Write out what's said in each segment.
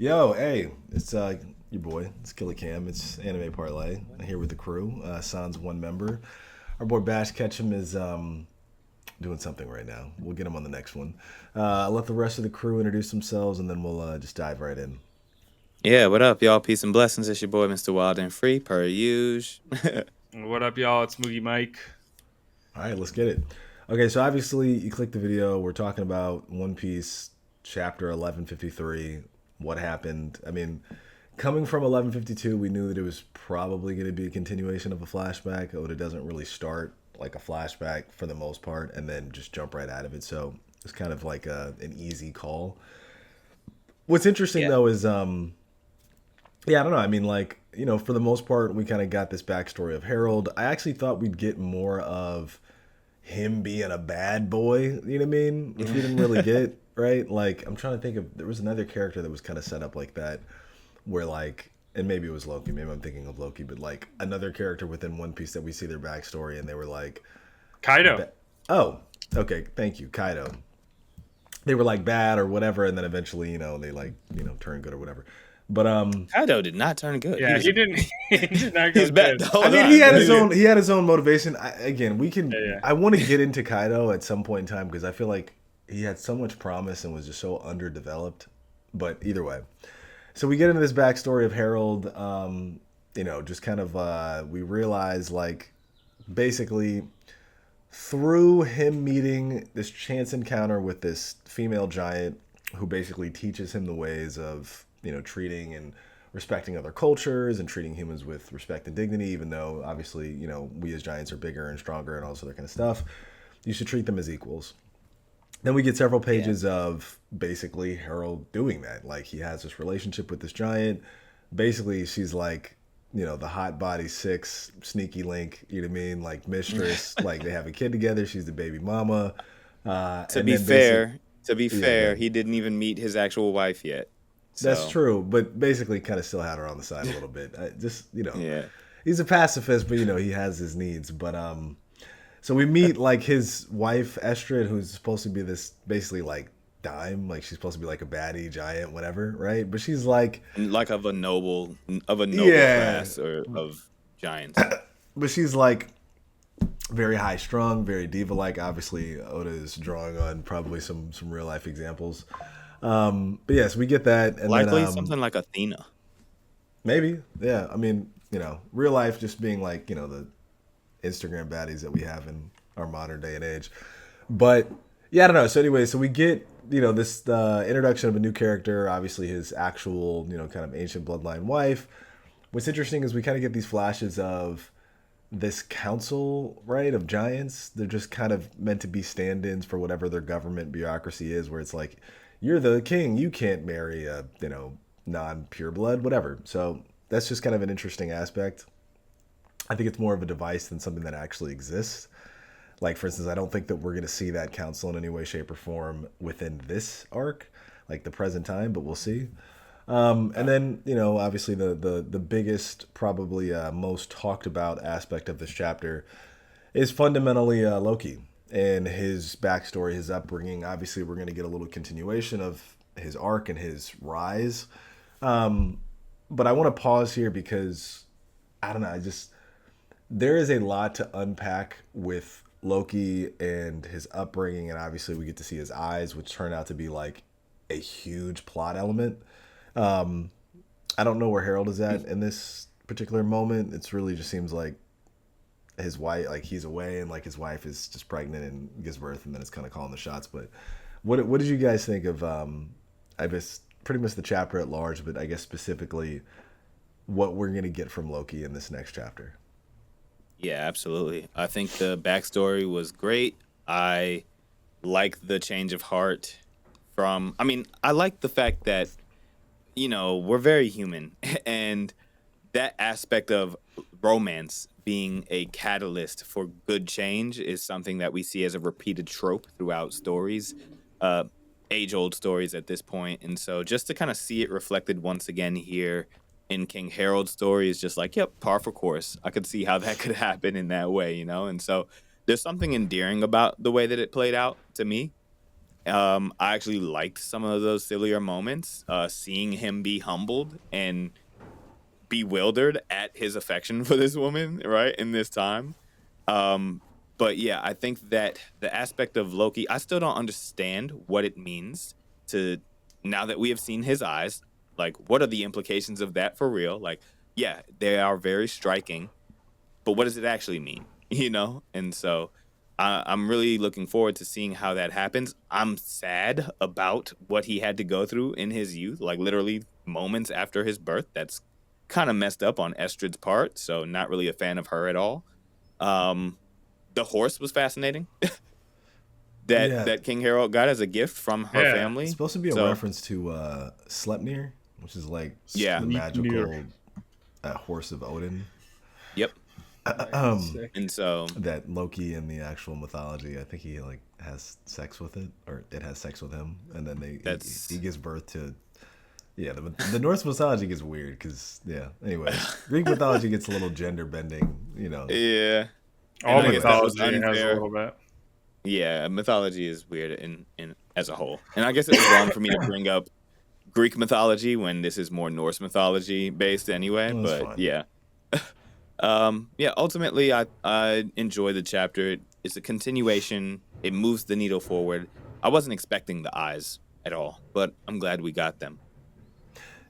Yo, hey, it's your boy. It's Killer Cam. It's Anime Parlay. I'm here with the crew. Sans one member. Our boy Bash Ketchum is doing something right now. We'll get him on the next one. I'll let the rest of the crew introduce themselves, and then we'll just dive right in. Yeah, what up, y'all? Peace and blessings. It's your boy, Mr. Wild and Free, per usual. What up, y'all? It's Moogie Mike. All right, let's get it. Okay, so obviously you click the video. We're talking about One Piece chapter 1153. What happened? I mean, coming from 1152, we knew that it was probably going to be a continuation of a flashback. Oda doesn't really start like a flashback for the most part and then just jump right out of it. So it's kind of like an easy call. What's interesting though is yeah, I don't know. I mean, like, for the most part, we kind of got this backstory of Harold. I actually thought we'd get more of him being a bad boy, you know what I mean? Which we didn't really get, right? Like, I'm trying to think of, there was another character that was kind of set up like that, where, like, and maybe it was Loki, maybe I'm thinking of Loki, but, like, another character within One Piece that we see their backstory, and they were like, Kaido. oh, okay, thank you, Kaido. They were, like, bad or whatever, and then eventually, they, like, turn good or whatever. But Kaido did not turn good. Yeah, he didn't. He did not He's go bad. good. Hold I mean, on. he had his own motivation. We can. Yeah. I want to get into Kaido at some point in time because I feel like he had so much promise and was just so underdeveloped. But either way, so we get into this backstory of Harold. Just kind of we realize like basically through him meeting this chance encounter with this female giant who basically teaches him the ways of treating and respecting other cultures and treating humans with respect and dignity, even though obviously we as giants are bigger and stronger and all this other kind of stuff. You should treat them as equals. Then we get several pages of basically Harold doing that. Like he has this relationship with this giant. Basically, she's like the hot body six sneaky link, you know what I mean, like mistress. Like they have a kid together, she's the baby mama. To be fair, he didn't even meet his actual wife yet. So. That's true, but basically kind of still had her on the side a little bit. Yeah. He's a pacifist, but he has his needs. But so we meet like his wife Estrid, who's supposed to be this basically like dime, like she's supposed to be like a baddie giant, whatever, right? But she's like of a noble class or of giants. But she's like very high strung, very diva like. Obviously, Oda is drawing on probably some real life examples. But yes, we get that, and likely then, something like Athena. Maybe, yeah. I mean, real life just being like the Instagram baddies that we have in our modern day and age. But yeah, I don't know. So anyway, so we get this introduction of a new character. Obviously, his actual kind of ancient bloodline wife. What's interesting is we kind of get these flashes of this council, right, of giants. They're just kind of meant to be stand-ins for whatever their government bureaucracy is, where it's like, you're the king, you can't marry a non-pure blood, whatever. So that's just kind of an interesting aspect. I think it's more of a device than something that actually exists. Like, for instance, I don't think that we're going to see that council in any way, shape, or form within this arc, like the present time, but we'll see. And then, obviously the biggest, probably most talked about aspect of this chapter is fundamentally Loki and his backstory, his upbringing. Obviously, we're going to get a little continuation of his arc and his rise. But I want to pause here because, I don't know, there is a lot to unpack with Loki and his upbringing. And obviously, we get to see his eyes, which turn out to be like a huge plot element. I don't know where Harold is at in this particular moment. It's really just seems like his wife, like he's away and like his wife is just pregnant and gives birth and then it's kind of calling the shots. But what did you guys think of I guess pretty much the chapter at large, but I guess specifically what we're going to get from Loki in this next chapter? Yeah, absolutely. I think the backstory was great. I like the change of heart I like the fact that we're very human and that aspect of romance being a catalyst for good change is something that we see as a repeated trope throughout stories, age-old stories at this point. And so just to kind of see it reflected once again here in King Harold's story is just like, yep, par for course. I could see how that could happen in that way, And so there's something endearing about the way that it played out to me. I actually liked some of those sillier moments, seeing him be humbled and bewildered at his affection for this woman, right, in this time. Um, but yeah, I think that the aspect of Loki, I still don't understand what it means to, now that we have seen his eyes, like, what are the implications of that for real? Like, yeah, they are very striking, but what does it actually mean? You know? And so I'm really looking forward to seeing how that happens. I'm sad about what he had to go through in his youth, like literally moments after his birth. That's kind of messed up on Estrid's part. So not really a fan of her at all. Um, the horse was fascinating that Yeah, King Harold got as a gift from her Yeah. it's family. supposed to be a So reference to Sleipnir, which is like yeah, the Sleipnir. magical horse of Odin. yep. Sick. And so That Loki in the actual mythology, I think he like has sex with it, or it has sex with him, and then that's he gives birth to. Yeah, the Norse mythology gets weird because yeah. Anyway, Greek mythology gets a little gender bending, you know. yeah. And All I guess that was mythology has a unfair. little bit. Yeah, mythology is weird in as a whole. And I guess it was wrong for me to bring up Greek mythology when this is more Norse mythology based anyway, Well, that's but fine. yeah. Yeah, ultimately I enjoy the chapter. It's a continuation. It moves the needle forward. I wasn't expecting the eyes at all, but I'm glad we got them.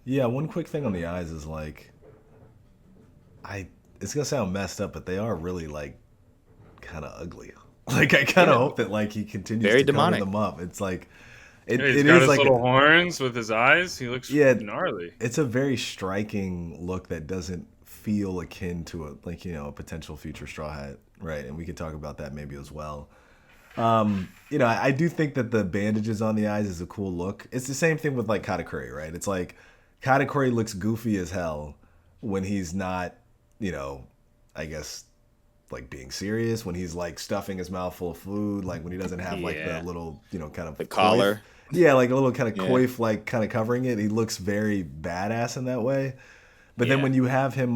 Yeah, one quick thing on the eyes is like, I it's gonna sound messed up, but they are really like kind of ugly. Like I kind of Yeah, hope that like he continues very to cover demonic. them up. It's like Yeah, he's it got is his like little horns with his eyes. He looks yeah, gnarly. it's a very striking look that doesn't feel akin to a like a potential future Straw Hat, right? And we could talk about that maybe as well. I do think that the bandages on the eyes is a cool look. It's the same thing with like Katakuri, right? It's like Katakuri looks goofy as hell when he's not, you know, I guess like being serious, when he's like stuffing his mouth full of food, like when he doesn't have like the Yeah. little, kind of The coif. collar. Yeah, like a little kind of Yeah. coif, like kind of covering it. He looks very badass in that way. But then Yeah. when you have him,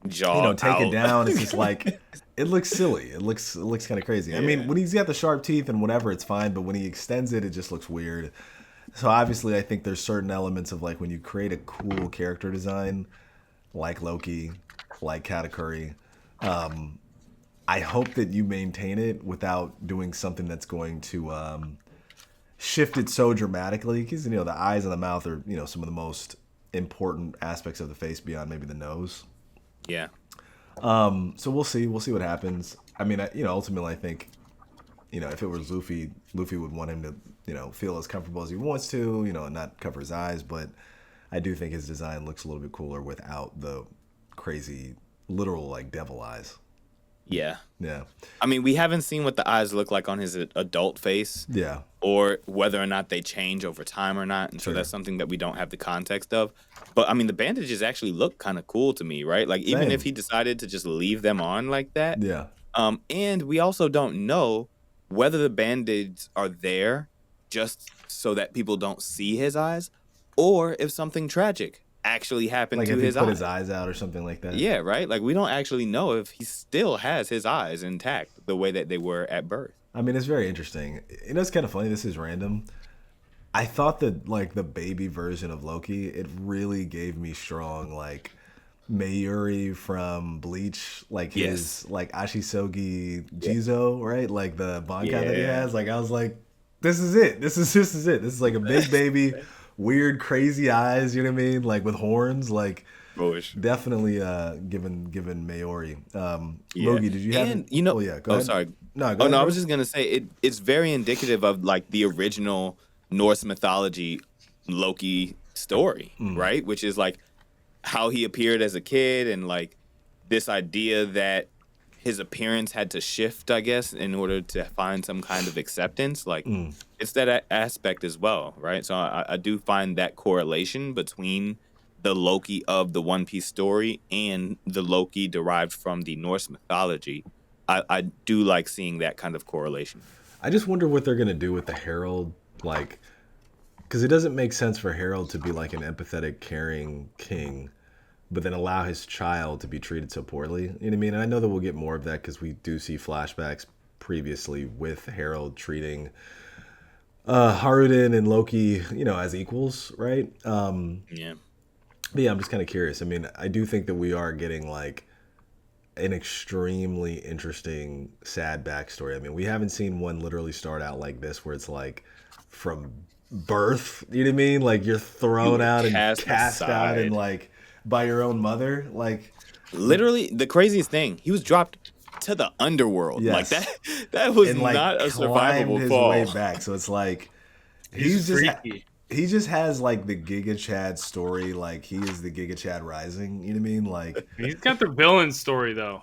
Jaw take it out. down. It's just like it looks silly. It looks kind of crazy. I mean, Yeah. when he's got the sharp teeth and whatever, it's fine. But when he extends it, it just looks weird. So obviously, I think there's certain elements of like when you create a cool character design, like Loki, like Katakuri. I hope that you maintain it without doing something that's going to shift it so dramatically. Because the eyes and the mouth are some of the most important aspects of the face beyond maybe the nose. Yeah. So we'll see. We'll see what happens. I mean, ultimately, I think, if it was Luffy, Luffy would want him to, feel as comfortable as he wants to, and not cover his eyes. But I do think his design looks a little bit cooler without the crazy, literal, like, devil eyes. Yeah. Yeah. I mean, we haven't seen what the eyes look like on his adult face, Yeah. or whether or not they change over time or not. And so Sure. that's something that we don't have the context of. But I mean, the bandages actually look kind of cool to me, right? Like, even if Same. he decided to just leave them on like that. Yeah. And we also don't know whether the band-aids are there just so that people don't see his eyes, or if something tragic actually happened Like to if he his put eyes. his eyes out or something like that. Yeah, right? Like, we don't actually know if he still has his eyes intact the way that they were at birth. I mean, it's very interesting. It's kind of funny. This is random. I thought that like the baby version of Loki, it really gave me strong like Mayuri from Bleach, like Yes. his like Ashisogi Jizo, right? Like the Bankai that he Yeah. has. Like I was like, this is it. This is it. This is like a big baby, weird, crazy eyes. You know what I mean? Like with horns. Like Bullish. definitely given Mayuri. Yeah. Logi, did you have? And, you know, Oh yeah, go oh, ahead. sorry. No, go Oh, ahead. no, I Bro. was just going to say it's very indicative of like the original Norse mythology Loki story, right? Which is like how he appeared as a kid, and like this idea that his appearance had to shift, I guess, in order to find some kind of acceptance. Like, it's that aspect as well, right? So I do find that correlation between the Loki of the One Piece story and the Loki derived from the Norse mythology. I do like seeing that kind of correlation. I just wonder what they're gonna do with the Herald, like, because it doesn't make sense for Harold to be like an empathetic, caring king, but then allow his child to be treated so poorly. You know what I mean? And I know that we'll get more of that because we do see flashbacks previously with Harold treating Haruden and Loki, as equals, right? Yeah. But yeah, I'm just kind of curious. I mean, I do think that we are getting like an extremely interesting, sad backstory. I mean, we haven't seen one literally start out like this, where it's like from birth. You know what I mean? Like you're You thrown were out and cast cast out, and aside. like by your own mother. Like, Literally, the craziest thing, he was dropped to the underworld. Like that. yes, That was and like not a climbed survivable his way fall. back. So it's like He's he's just freaky. he just has like the Giga Chad story. Like he is the Giga Chad rising. You know what I mean? Like, He's got the villain story though.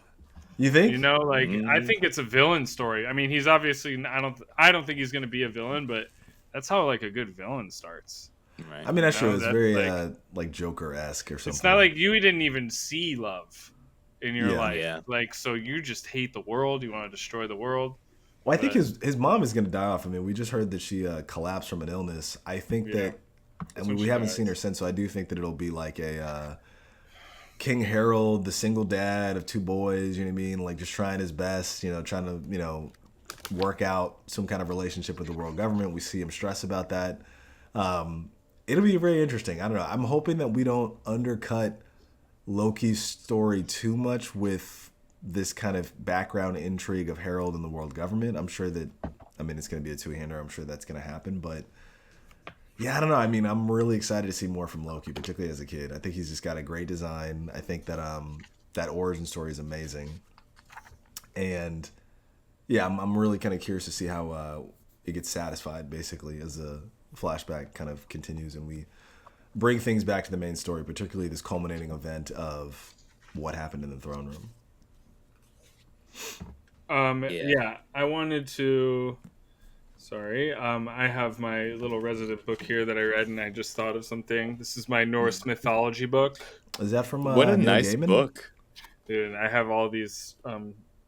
you You think? know, like I Mhm. think it's a villain story. I mean, he's obviously I don't think he's going to be a villain, but that's how like a good villain starts. Right. I mean, You that's true. know, It's that's very like like Joker esque or it's not something. like you didn't even see love in your Yeah. life. Yeah. Like so you just hate the world, you want to destroy the world. Well, I think But his mom is going to die off. I mean, we just heard that she collapsed from an illness. I think yeah, that, I that's when mean, we she haven't seen her dies. since, so I do think that it'll be like a King Harold, the single dad of two boys. You know what I mean? Like just trying his best. Trying to work out some kind of relationship with the world government. We see him stress about that. It'll be very interesting. I don't know. I'm hoping that we don't undercut Loki's story too much with this kind of background intrigue of Harold and the world government. I'm sure that, I mean, it's going to be a two-hander. I'm sure that's going to happen. But yeah, I don't know. I mean, I'm really excited to see more from Loki, particularly as a kid. I think he's just got a great design. I think that that origin story is amazing. And yeah, I'm really kind of curious to see how it gets satisfied, basically, as the flashback kind of continues and we bring things back to the main story, particularly this culminating event of what happened in the throne room. Yeah. Yeah, I wanted to. Sorry, I have my little resident book here that I read, and I just thought of something. This is my Norse mythology book, Is that from What a Neil nice Gaiman? book. dude. I have all these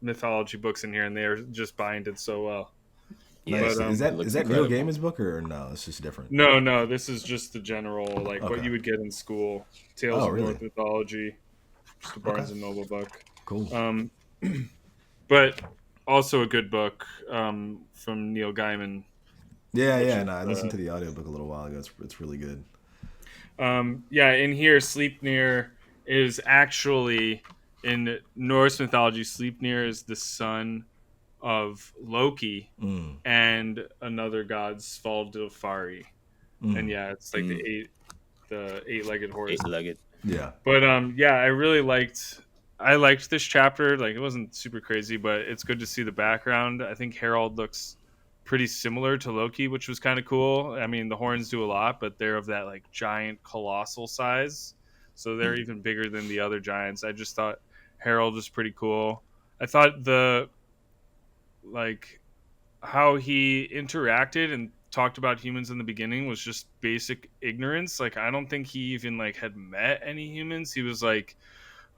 mythology books in here, and they're just binded so well. Yeah. Nice. But Is It that is looks that Neil incredible. Gaiman's book or no? It's just different. no, no, this is just the general, like what Okay. you would get in school. Tales Oh, of really? Norse mythology, just a Okay. Barnes and Noble book. Cool. Um, but also a good book from Neil Gaiman, Yeah, which yeah. is And I listened to the audiobook a little while ago. It's really good. yeah, in here, Sleipnir is actually in Norse mythology. Sleipnir is the son of Loki Mm, and another god, Svaldilfari. And mm. yeah, it's like Mm. the eight-legged horse. Eight-legged. Yeah. But yeah, I liked this chapter. Like it wasn't super crazy, but it's good to see the background. I think Harold looks pretty similar to Loki, which was kind of cool. I mean, the horns do a lot, but they're of that like giant colossal size. So they're Mm. even bigger than the other giants. I just thought Harold was pretty cool. I thought the like how he interacted and talked about humans in the beginning was just basic ignorance. Like I don't think he even like had met any humans. He was like,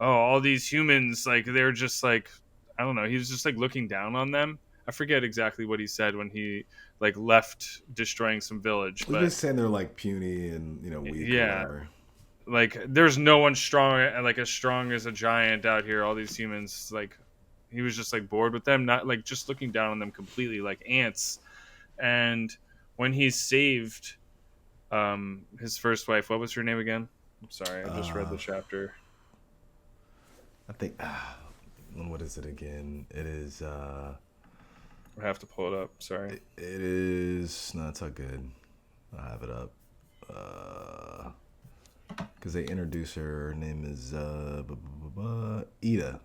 oh, all these humans, like they're just like, I don't know. He was just like looking down on them. I forget exactly what he said when he like left destroying some village, We're but just saying they're like puny and weak or yeah, whatever. like there's no one strong, like as strong as a giant out here. All these humans, like he was just like bored with them, not like just looking down on them completely, like ants. And when he saved his first wife, what was her name again? I'm sorry, I just read Uh, the chapter. I think. What is it again? It is. I have to pull it up. Sorry. It is. No, it's not good. I have it up. Because they introduce her. Her name is Ida.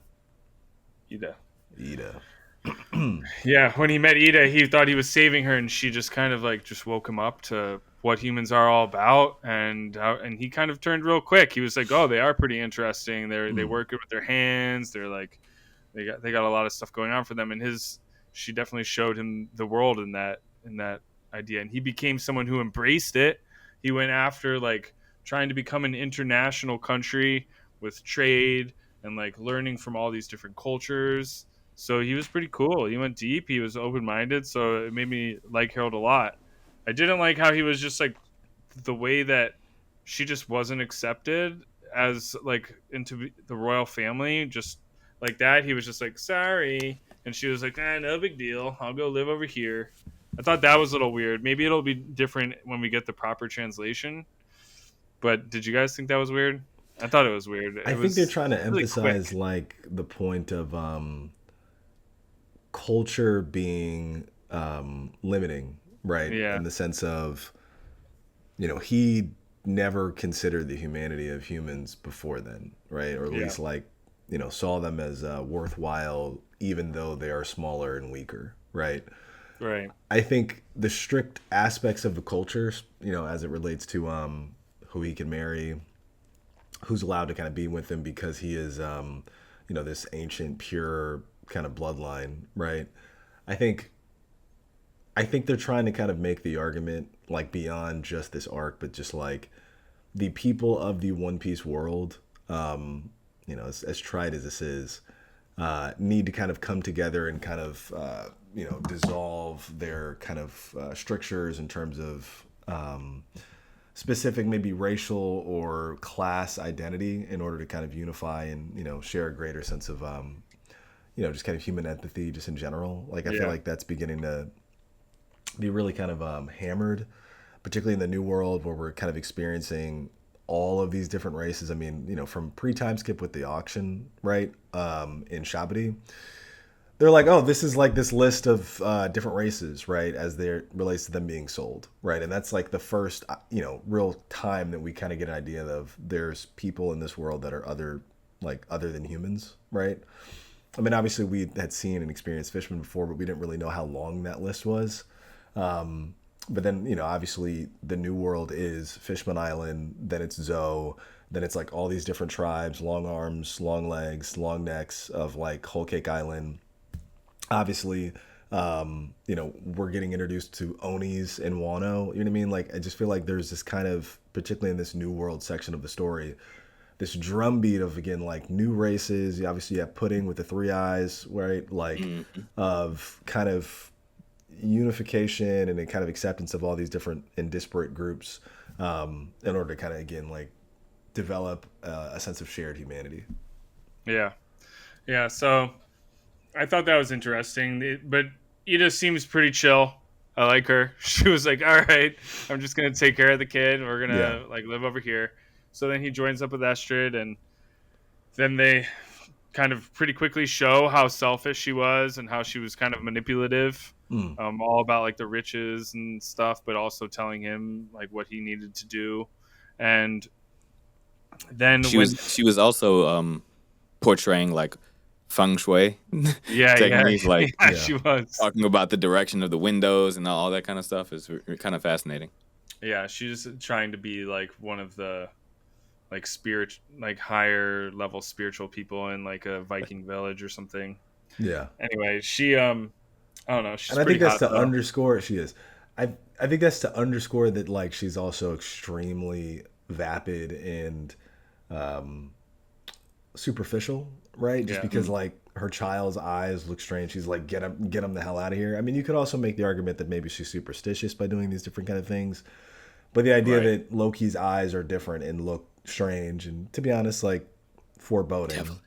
Ida. Ida. Yeah, when he met Ida, he thought he was saving her, and she just kind of like just woke him up to what humans are all about, and he kind of turned real quick. He was like, "Oh, they are pretty interesting. They Mm. work good with their hands. They're like they got a lot of stuff going on for them." And she definitely showed him the world in that idea, and he became someone who embraced it. He went after like trying to become an international country with trade and like learning from all these different cultures. So he was pretty cool. He went deep. He was open minded. So it made me like Harold a lot. I didn't like how he was just like the way that she just wasn't accepted as like into the royal family. Just like that, he was just like sorry, and she was like, no big deal. I'll go live over here. I thought that was a little weird. Maybe it'll be different when we get the proper translation. But did you guys think that was weird? I thought it was weird. I It think they're was trying to really emphasize quick. like the point of culture being limiting, right? Yeah, In the sense of, he never considered the humanity of humans before then, right? Or at yeah, least like, saw them as worthwhile, even though they are smaller and weaker, right? right. I think the strict aspects of the culture, as it relates to who he can marry, who's allowed to kind of be with him because he is, this ancient, pure kind of bloodline, right? I think I think they're trying to kind of make the argument like beyond just this arc, but just like the people of the One Piece world, as tried as this is, need to kind of come together and kind of, dissolve their kind of strictures in terms of specific, maybe racial or class identity in order to kind of unify and, share a greater sense of, just kind of human empathy just in general. Like, I feel Yeah, like that's beginning to be really kind of hammered, particularly in the new world where we're kind of experiencing all of these different races. I mean, from pre-time skip with the auction, right? In Shabadi, they're like, oh, this is like this list of different races, right? As there relates to them being sold, right? And that's like the first, real time that we kind of get an idea of there's people in this world that are other than humans, right? I mean, obviously we had seen and experienced fishermen before, but we didn't really know how long that list was. But then, obviously the new world is Fishman Island, then it's Zoe, then it's like all these different tribes, long arms, long legs, long necks of like Whole Cake Island. Obviously, we're getting introduced to Onis and Wano. You know what I mean? Like, I just feel like there's this kind of, particularly in this new world section of the story, this drumbeat of again like new races. Obviously, you have Pudding with the three eyes, right? Like, Mm. of kind of unification and a kind of acceptance of all these different and disparate groups, in order to kind of again like develop a sense of shared humanity. yeah, yeah. So I thought that was interesting. But Ida seems pretty chill. I like her. She was like, "All right, I'm just gonna take care of the kid. We're Yeah. gonna like live over here." So then he joins up with Astrid, and then they kind of pretty quickly show how selfish she was and how she was kind of manipulative, Mm. all about like the riches and stuff, but also telling him like what he needed to do. And then She when, was she was also portraying like feng shui yeah, yeah, techniques, like yeah, Yeah. she was. talking about the direction of the windows and all that kind of stuff is kind of fascinating. Yeah, she's trying to be like one of the like spirit, like higher level spiritual people in like a Viking village or something. Yeah. Anyway, she I don't know, she's And I pretty think that's hot to though. underscore she is. I think that's to underscore that like she's also extremely vapid and um, superficial, right? Just Yeah, because Mm. like her child's eyes look strange, she's like get him the hell out of here. I mean, you could also make the argument that maybe she's superstitious by doing these different kind of things, but the idea right. that Loki's eyes are different and look strange and to be honest, like foreboding, Definitely.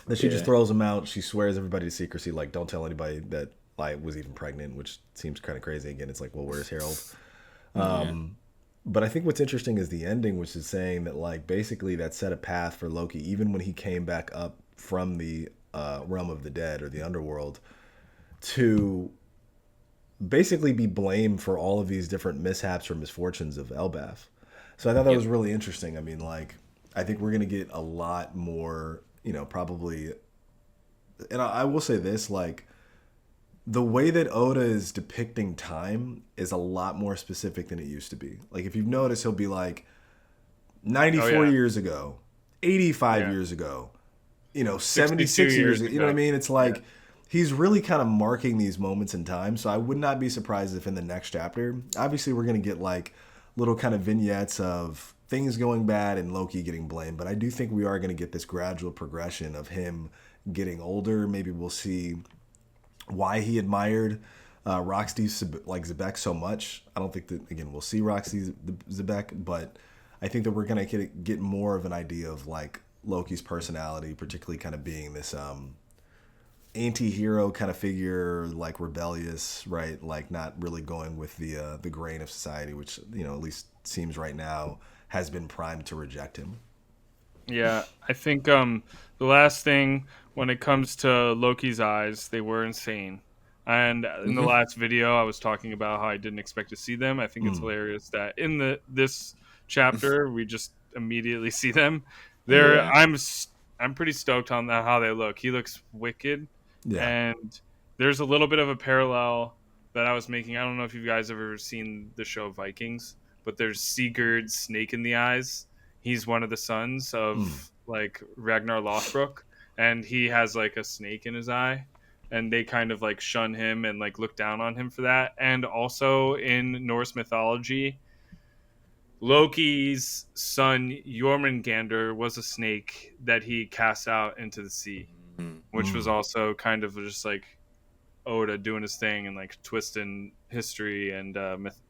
that she just Yeah. throws him out. She swears everybody to secrecy, like don't tell anybody that I was even pregnant, which seems kind of crazy. Again, it's like, well, where's Harold? Yeah. But I think what's interesting is the ending, which is saying that like basically that set a path for Loki, even when he came back up from the realm of the dead or the underworld, to basically be blamed for all of these different mishaps or misfortunes of Elbaf. So I thought that Yep. was really interesting. I mean, like, I think we're gonna get a lot more, probably. And I will say this, like, the way that Oda is depicting time is a lot more specific than it used to be. Like, if you've noticed, he'll be like, Oh 94 yeah, years ago, 85 yeah. years ago, 62 76 years years ago. You know what I ago. mean? It's Yeah, like he's really kind of marking these moments in time. So I would not be surprised if in the next chapter, obviously, we're going to get like little kind of vignettes of things going bad and Loki getting blamed. But I do think we are going to get this gradual progression of him getting older. Maybe we'll see why he admired Roxy like Zebek so much. I don't think that again we'll see Roxy Zebek, but I think that we're gonna get more of an idea of like Loki's personality, particularly kind of being this anti-hero kind of figure, like rebellious, right? Like not really going with the grain of society, which at least seems right now has been primed to reject him. Yeah, I think the last thing when it comes to Loki's eyes, they were insane. And in the Hmm. last video, I was talking about how I didn't expect to see them. I think it's Mm. hilarious that in this chapter we just immediately see them. There, Yeah. I'm pretty stoked on that, how they look. He looks wicked, Yeah. and there's a little bit of a parallel that I was making. I don't know if you guys have ever seen the show Vikings, but there's Sigurd's snake in the eyes. He's one of the sons Mm. of like Ragnar Lothbrok, and he has like a snake in his eye, and they kind of like shun him and like look down on him for that. And also in Norse mythology, Loki's son Jormungandr was a snake that he cast out into the sea, Mm. which was Mm. also kind of just like Oda doing his thing and like twisting history and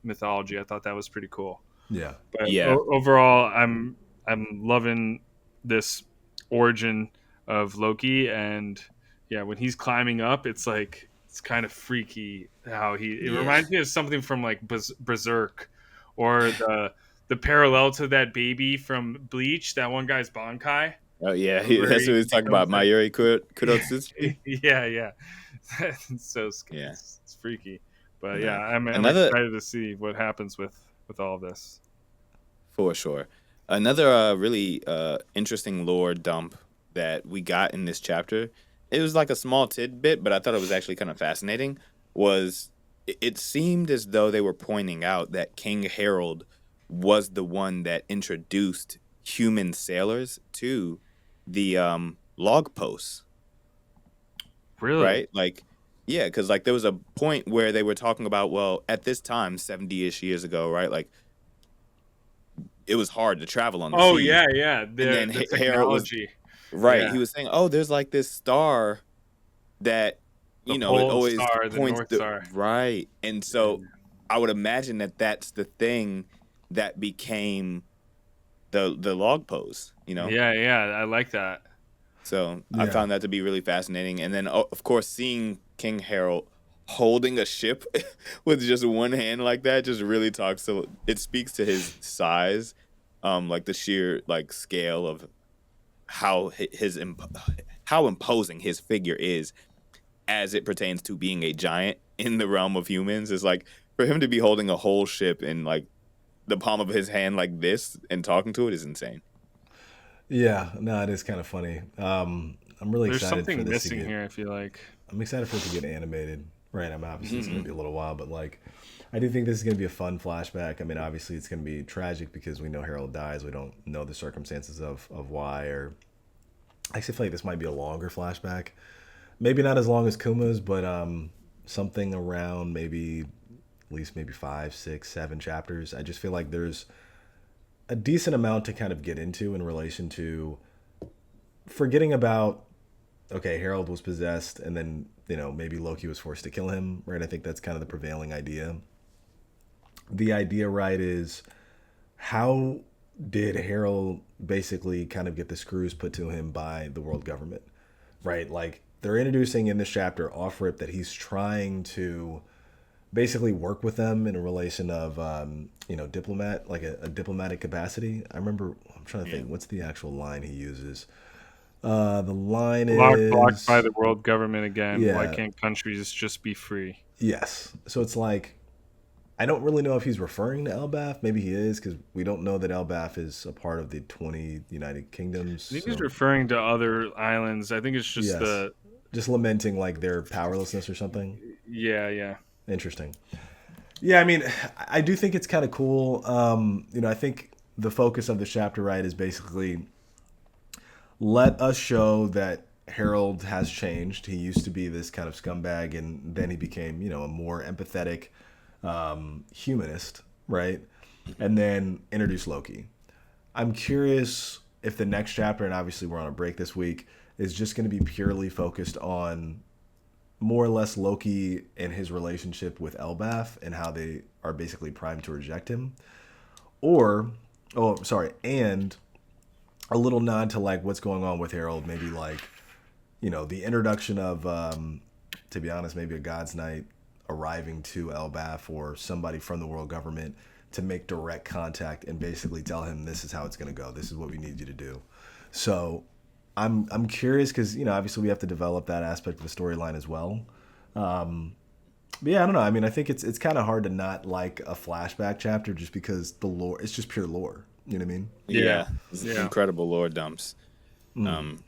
mythology. I thought that was pretty cool. Yeah. But Yeah. overall, I'm loving this origin of Loki, and yeah, when he's climbing up, it's kind of freaky how it Yeah. reminds me of something from like Berserk, or the parallel to that baby from Bleach, that one guy's Bankai, Oh yeah. where That's what he he's talking becomes about. like Mayuri Kurotsuchi. yeah. It's so Yeah. it's freaky, but And yeah, then I'm another excited to see what happens with all this. For sure. Another really interesting lore dump that we got in this chapter, it was like a small tidbit, but I thought it was actually kind of fascinating, was it seemed as though they were pointing out that King Harold was the one that introduced human sailors to the log posts, Really? right? Like, yeah, because like there was a point where they were talking about, well, at this time, 70-ish years ago, right? Like, it was hard to travel on the Oh seas. yeah. And then The Harold was technology. right. Yeah. He was saying, "Oh, there's like this star that The it pole always star, the points North to Star. right." And Yeah. so I would imagine that that's the thing that became the log pose. Yeah, I like that. So I Yeah. found that to be really fascinating. And then of course seeing King Harold holding a ship with just one hand like that just really talks to it speaks to his size, like the sheer like scale of how how imposing his figure is as it pertains to being a giant in the realm of humans. Is like for him to be holding a whole ship in like the palm of his hand like this and talking to it is insane. Yeah. No, it is kind of funny. I'm really There's excited for something this to missing get. here, I feel like. I'm excited for it to get animated. Right. I'm obviously it's going to Mhm. be a little while, but like, I do think this is going to be a fun flashback. I mean, obviously it's going to be tragic because we know Harold dies. We don't know the circumstances of why. Or I actually feel like this might be a longer flashback. Maybe not as long as Kuma's, but something around maybe at least maybe 5, 6, 7 chapters. I just feel like there's a decent amount to kind of get into in relation to forgetting about okay, Harold was possessed, and then maybe Loki was forced to kill him, right? I think that's kind of the prevailing idea. The idea, right, is how did Harold basically kind of get the screws put to him by the world government, right? Like they're introducing in this chapter off rip that he's trying to basically work with them in a relation of diplomat, like a diplomatic capacity. I'm trying to Yeah. think what's the actual line he uses. The line Blocked by is the world government again. Why yeah, can't countries just be free? yes. So it's like I don't really know if he's referring to Elbaf. Maybe he is because we don't know that Elbaf is a part of the 20 United Kingdoms. I think he's So referring to other islands. I think it's just yes, just lamenting like their powerlessness or something. yeah. Interesting. Yeah, I mean, I do think it's kind of cool. I think the focus of the chapter, right, is basically let us show that Harold has changed. He used to be this kind of scumbag, and then he became, a more empathetic humanist, right? And then introduce Loki. I'm curious if the next chapter, and obviously we're on a break this week, is just going to be purely focused on more or less Loki and his relationship with Elbaf and how they are basically primed to reject him. Or, and a little nod to like what's going on with Harold, maybe like the introduction of, to be honest, maybe a God's Knight arriving to Elbaf or somebody from the world government to make direct contact and basically tell him this is how it's going to go. This is what we need you to do. So I'm curious because, obviously we have to develop that aspect of the storyline as well. But yeah, I don't know. I mean, I think it's kind of hard to not like a flashback chapter just because the lore, it's just pure lore. You know what I mean? Yeah. Incredible lore dumps. Lots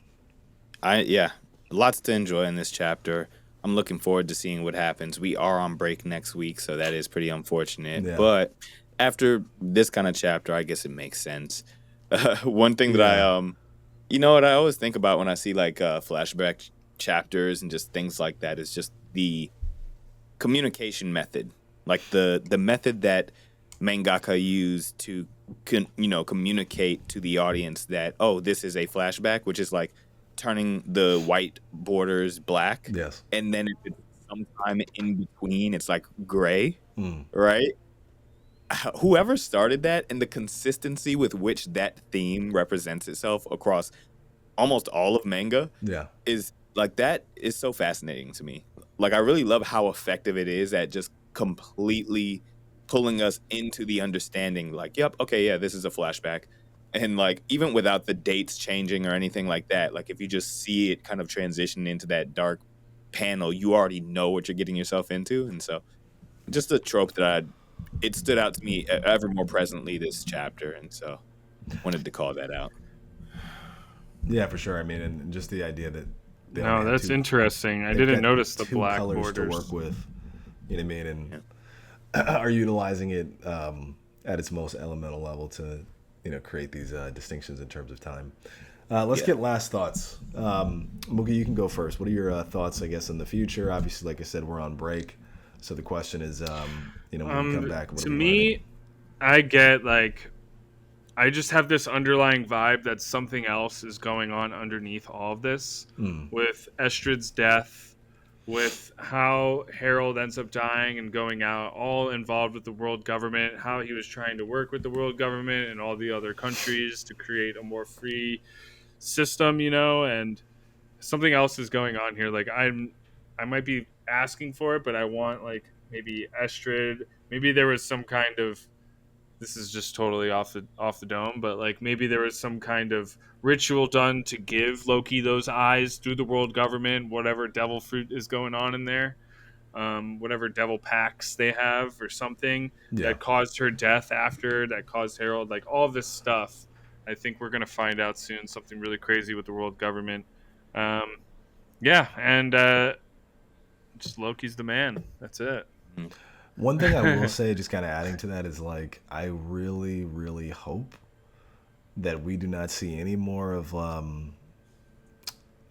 to enjoy in this chapter. I'm looking forward to seeing what happens. We are on break next week, so that is pretty unfortunate. Yeah. But after this kind of chapter, I guess it makes sense. One thing that I always think about when I see like flashback chapters and just things like that is just the communication method, like the method that mangaka used to communicate to the audience that, oh, this is a flashback, which is like turning the white borders black. Yes. And then if it's sometime in between, it's like gray, right? Whoever started that and the consistency with which that theme represents itself across almost all of manga is like, that is so fascinating to me. Like, I really love how effective it is at just completely pulling us into the understanding, like, yep, okay, yeah, this is a flashback. And like, even without the dates changing or anything like that, like if you just see it kind of transition into that dark panel, you already know what you're getting yourself into. And so just a trope that it stood out to me ever more presently this chapter. And so wanted to call that out. Yeah, for sure. I mean, and just the idea that that's interesting. I didn't notice the black colors borders to work with. You know what I mean? And are utilizing it at its most elemental level to create these distinctions in terms of time. Let's get last thoughts. Mookie, you can go first. What are your thoughts, I guess, in the future? Obviously, like I said, we're on break. So the question is, when we come back, what to me, I get like, I just have this underlying vibe that something else is going on underneath all of this with Estrid's death, with how Harald ends up dying and going out, all involved with the world government, how he was trying to work with the world government and all the other countries to create a more free system, and something else is going on here. Like, I might be asking for it, but I want like maybe Estrid, maybe there was some kind of, this is just totally off the dome, but like maybe there was some kind of ritual done to give Loki those eyes through the world government, whatever devil fruit is going on in there, whatever devil packs they have or something that caused her death after, that caused Harald, like all this stuff. I think we're going to find out soon something really crazy with the world government. And just Loki's the man. That's it. One thing I will say, just kind of adding to that, is like, I really, really hope that we do not see any more of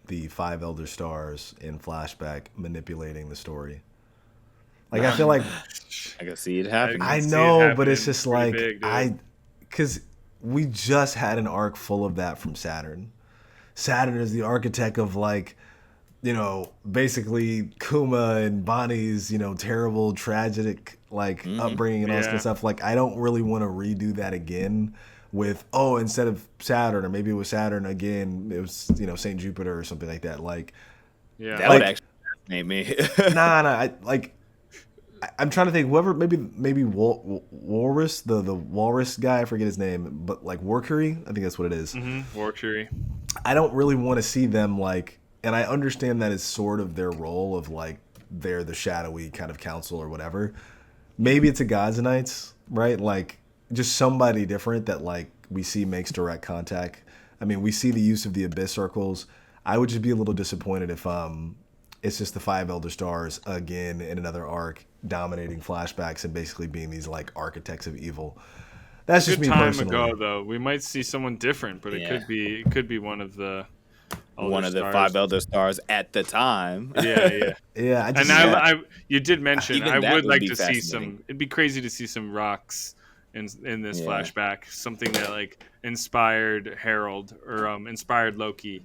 the Five Elder Stars in flashback manipulating the story. Like, I feel like I can see it happening. I know, but it's just like because we just had an arc full of that from Saturn. Saturn is the architect of like, basically Kuma and Bonnie's, terrible, tragic, like upbringing and all this kind of stuff. Like, I don't really want to redo that again with, instead of Saturn, or maybe it was Saturn again, it was, Saint Jupiter or something like that. Like, that would actually fascinate me. I'm trying to think, whoever, maybe Walrus, the Walrus guy, I forget his name, but like Warcury, I think that's what it is. Warcury. I don't really want to see them like, and I understand that is sort of their role of like, they're the shadowy kind of council or whatever. Maybe it's a Gods and Knights, right? Like, just somebody different that like we see makes direct contact. I mean, we see the use of the Abyss circles. I would just be a little disappointed if it's just the Five Elder Stars again in another arc, dominating flashbacks and basically being these like architects of evil. That's just me personally. Time ago, though, we might see someone different, but it could be one of the Five Elder Stars at the time. Yeah. I you did mention I would like to see fascinating. It'd be crazy to see some rocks in this flashback, something that like inspired Harald or inspired Loki.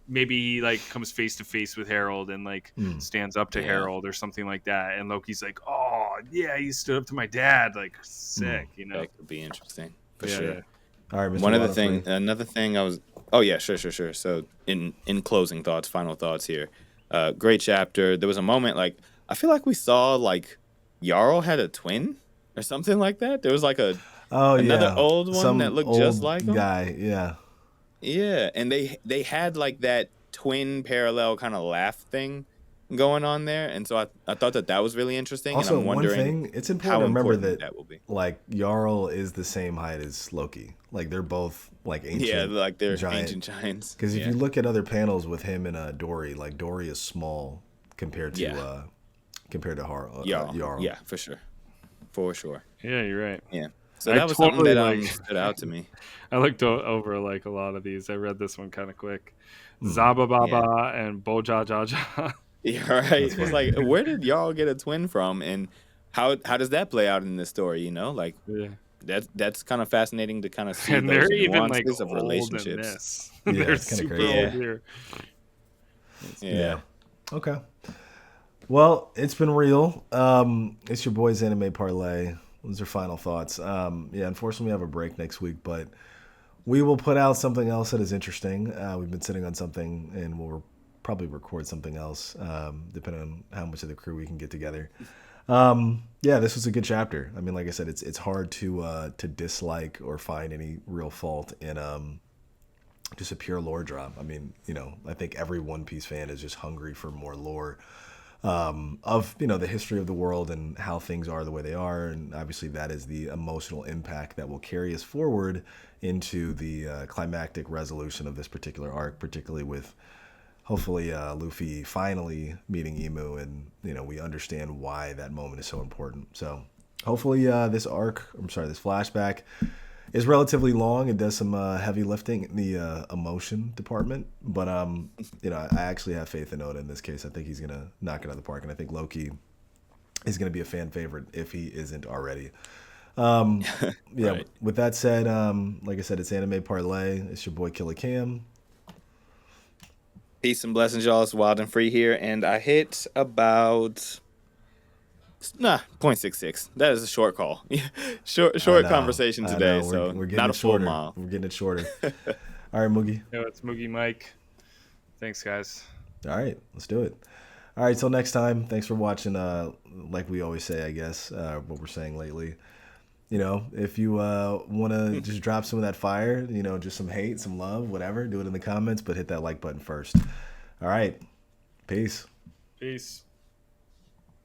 Maybe he like comes face to face with Harald and like stands up to Harald or something like that, and Loki's like, oh yeah, he stood up to my dad, like sick, That could be interesting for sure. Yeah. All right, Mr. Another thing I was Oh yeah, sure. So in closing thoughts, final thoughts here. Great chapter. There was a moment like I feel like we saw like Jarl had a twin or something like that. There was like a Oh another yeah, old one that some looked just old like him. guy. Yeah. Yeah, and they had like that twin parallel kind of laugh thing going on there, and so I thought that was really interesting, and Also, I'm one wondering thing, it's important how to remember important that that will be. like Jarl is the same height as Loki. Like they're both like Yeah, ancient like they're giant. ancient giants. Because if Yeah, you look at other panels with him and Dory, like Dory is small compared to yeah, Jarl. yeah, for sure. Yeah, you're right. Yeah. So I that was something totally that like. stood out to me. I looked over like a lot of these. I read this one kind of quick. Hmm. Zaba Yeah. Baba and Boja Jaja. Yeah, right. That's It's funny. like where did y'all get a twin from, and how does that play out in this story? You know, like Yeah. that's kind of fascinating to kind of see And those they're even like nuances of old in relationships. this. Yeah, They're it's kinda super crazy. old Yeah. here. Yeah. Okay. Well, it's been real. It's your boys Anime Parlay. Those are final thoughts. Yeah, unfortunately, we have a break next week, but we will put out something else that is interesting. We've been sitting on something, and we'll probably record something else, depending on how much of the crew we can get together. Yeah, this was a good chapter. I mean, like I said, it's hard to dislike or find any real fault in just a pure lore drop. I mean, I think every One Piece fan is just hungry for more lore of the history of the world and how things are the way they are, and obviously that is the emotional impact that will carry us forward into the climactic resolution of this particular arc, particularly with hopefully Luffy finally meeting Emu, and we understand why that moment is so important. So hopefully this flashback is relatively long and does some heavy lifting in the emotion department. But I actually have faith in Oda in this case. I think he's gonna knock it out of the park, and I think Loki is gonna be a fan favorite if he isn't already. Yeah. Right. With that said, like I said, it's Anime Parlay. It's your boy Killer Cam. Peace and blessings, y'all. It's Wild and Free here, and I hit about 0.66. That is a short call. short conversation I today, know. so We're getting not a it full shorter. mile. We're getting it shorter. All right, Moogie. It's Moogie Mike. Thanks, guys. All right, let's do it. All right, till next time. Thanks for watching. Like we always say, I guess what we're saying lately. If you want to just drop some of that fire, just some hate, some love, whatever, do it in the comments, but hit that like button first. All right, peace. Peace.